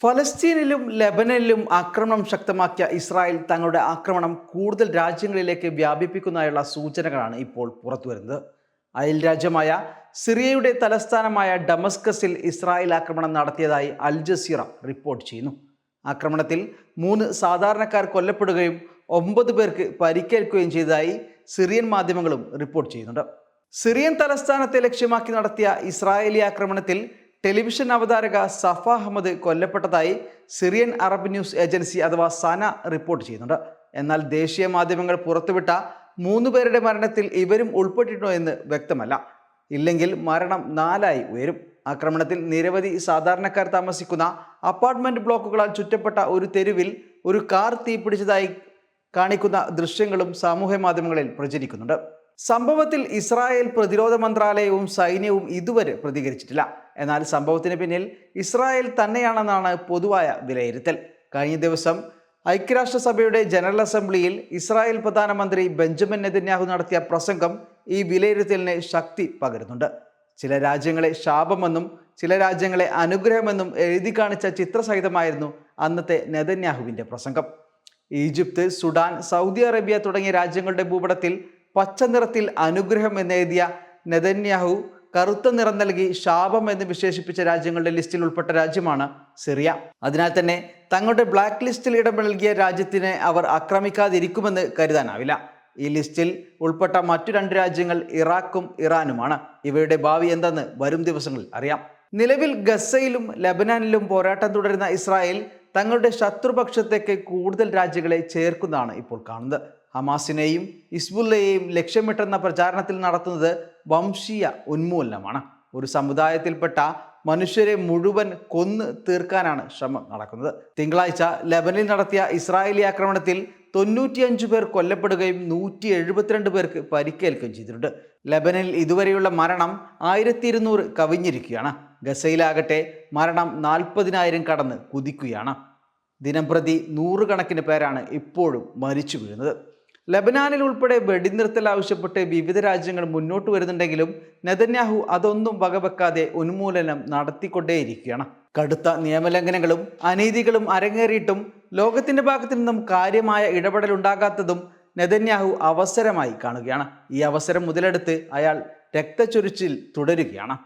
ഫലസ്തീനിലും ലെബനനിലും ആക്രമണം ശക്തമാക്കിയ ഇസ്രായേൽ തങ്ങളുടെ ആക്രമണം കൂടുതൽ രാജ്യങ്ങളിലേക്ക് വ്യാപിപ്പിക്കുന്നതായുള്ള സൂചനകളാണ് ഇപ്പോൾ പുറത്തുവരുന്നത്. അയൽ രാജ്യമായ സിറിയയുടെ തലസ്ഥാനമായ ഡമസ്കസിൽ ഇസ്രായേൽ ആക്രമണം നടത്തിയതായി അൽ ജസീറ റിപ്പോർട്ട് ചെയ്യുന്നു. ആക്രമണത്തിൽ 3 സാധാരണക്കാർ കൊല്ലപ്പെടുകയും 9 പേർക്ക് പരിക്കേൽക്കുകയും ചെയ്തതായി സിറിയൻ മാധ്യമങ്ങളും റിപ്പോർട്ട് ചെയ്യുന്നുണ്ട്. സിറിയൻ തലസ്ഥാനത്തെ ലക്ഷ്യമാക്കി നടത്തിയ ഇസ്രായേലി ആക്രമണത്തിൽ ടെലിവിഷൻ അവതാരക സഫ അഹമ്മദ് കൊല്ലപ്പെട്ടതായി സിറിയൻ അറബ് ന്യൂസ് ഏജൻസി അഥവാ സന റിപ്പോർട്ട് ചെയ്യുന്നുണ്ട്. എന്നാൽ ദേശീയ മാധ്യമങ്ങൾ പുറത്തുവിട്ട 3 പേരുടെ മരണത്തിൽ ഇവരും ഉൾപ്പെട്ടിട്ടുണ്ടോ എന്ന് വ്യക്തമല്ല. ഇല്ലെങ്കിൽ മരണം 4 ഉയരും. ആക്രമണത്തിൽ നിരവധി സാധാരണക്കാർ താമസിക്കുന്ന അപ്പാർട്ട്മെന്റ് ബ്ലോക്കുകളാൽ ചുറ്റപ്പെട്ട ഒരു തെരുവിൽ ഒരു കാർ തീപിടിച്ചതായി കാണിക്കുന്ന ദൃശ്യങ്ങളും സാമൂഹ്യ മാധ്യമങ്ങളിൽ പ്രചരിക്കുന്നുണ്ട്. സംഭവത്തിൽ ഇസ്രായേൽ പ്രതിരോധ മന്ത്രാലയവും സൈന്യവും ഇതുവരെ പ്രതികരിച്ചിട്ടില്ല. എന്നാൽ സംഭവത്തിന് പിന്നിൽ ഇസ്രായേൽ തന്നെയാണെന്നാണ് പൊതുവായ വിലയിരുത്തൽ. കഴിഞ്ഞ ദിവസം ഐക്യരാഷ്ട്രസഭയുടെ ജനറൽ അസംബ്ലിയിൽ ഇസ്രായേൽ പ്രധാനമന്ത്രി ബെഞ്ചമിൻ നെതന്യാഹു നടത്തിയ പ്രസംഗം ഈ വിലയിരുത്തലിന് ശക്തി പകരുന്നുണ്ട്. ചില രാജ്യങ്ങളെ ശാപമെന്നും ചില രാജ്യങ്ങളെ അനുഗ്രഹമെന്നും എഴുതി കാണിച്ച ചിത്രസഹിതമായിരുന്നു അന്നത്തെ നെതന്യാഹുവിൻ്റെ പ്രസംഗം. ഈജിപ്ത്, സുഡാൻ, സൗദി അറേബ്യ തുടങ്ങിയ രാജ്യങ്ങളുടെ ഭൂപടത്തിൽ പച്ച നിറത്തിൽ അനുഗ്രഹം എന്നെഴുതിയ നെതന്യാഹു കറുത്ത നിറം നൽകി ശാപം എന്ന് വിശേഷിപ്പിച്ച രാജ്യങ്ങളുടെ ലിസ്റ്റിൽ ഉൾപ്പെട്ട രാജ്യമാണ് സിറിയ. അതിനാൽ തന്നെ തങ്ങളുടെ ബ്ലാക്ക് ലിസ്റ്റിൽ ഇടം നൽകിയ രാജ്യത്തിനെ അവർ ആക്രമിക്കാതിരിക്കുമെന്ന് കരുതാനാവില്ല. ഈ ലിസ്റ്റിൽ ഉൾപ്പെട്ട മറ്റു 2 രാജ്യങ്ങൾ ഇറാഖും ഇറാനുമാണ്. ഇവയുടെ ഭാവി എന്തെന്ന് വരും ദിവസങ്ങളിൽ അറിയാം. നിലവിൽ ഗസയിലും ലബനാനിലും പോരാട്ടം തുടരുന്ന ഇസ്രായേൽ തങ്ങളുടെ ശത്രുപക്ഷത്തേക്ക് കൂടുതൽ രാജ്യങ്ങളെ ചേർക്കുന്നതാണ് ഇപ്പോൾ കാണുന്നത്. ഹമാസിനെയും ഹിസ്ബുള്ളയെയും ലക്ഷ്യമിട്ടെന്ന പ്രചാരണത്തിൽ നടത്തുന്നത് വംശീയ ഉന്മൂലനമാണ്. ഒരു സമുദായത്തിൽപ്പെട്ട മനുഷ്യരെ മുഴുവൻ കൊന്ന് തീർക്കാനാണ് ശ്രമം നടക്കുന്നത്. തിങ്കളാഴ്ച ലെബനിൽ നടത്തിയ ഇസ്രായേലി ആക്രമണത്തിൽ 95 പേർ കൊല്ലപ്പെടുകയും 172 പേർക്ക് പരിക്കേൽക്കുകയും ചെയ്തിട്ടുണ്ട്. ലെബനിൽ ഇതുവരെയുള്ള മരണം 1200 കവിഞ്ഞിരിക്കുകയാണ്. ഗസയിലാകട്ടെ മരണം 40,000 കടന്ന് കുതിക്കുകയാണ്. ദിനംപ്രതി 100 കണക്കിന് പേരാണ് ഇപ്പോഴും മരിച്ചു വീഴുന്നത്. ലബനാനിൽ ഉൾപ്പെടെ വെടിനിർത്തൽ ആവശ്യപ്പെട്ട് വിവിധ രാജ്യങ്ങൾ മുന്നോട്ട് വരുന്നുണ്ടെങ്കിലും നെതന്യാഹു അതൊന്നും വകവെക്കാതെ ഉന്മൂലനം നടത്തിക്കൊണ്ടേയിരിക്കുകയാണ്. കടുത്ത നിയമലംഘനങ്ങളും അനീതികളും അരങ്ങേറിയിട്ടും ലോകത്തിന്റെ ഭാഗത്തു നിന്നും കാര്യമായ ഇടപെടൽ ഉണ്ടാകാത്തതും നെതന്യാഹു അവസരമായി കാണുകയാണ്. ഈ അവസരം മുതലെടുത്ത് അയാൾ രക്തച്ചൊരിച്ചിൽ തുടരുകയാണ്.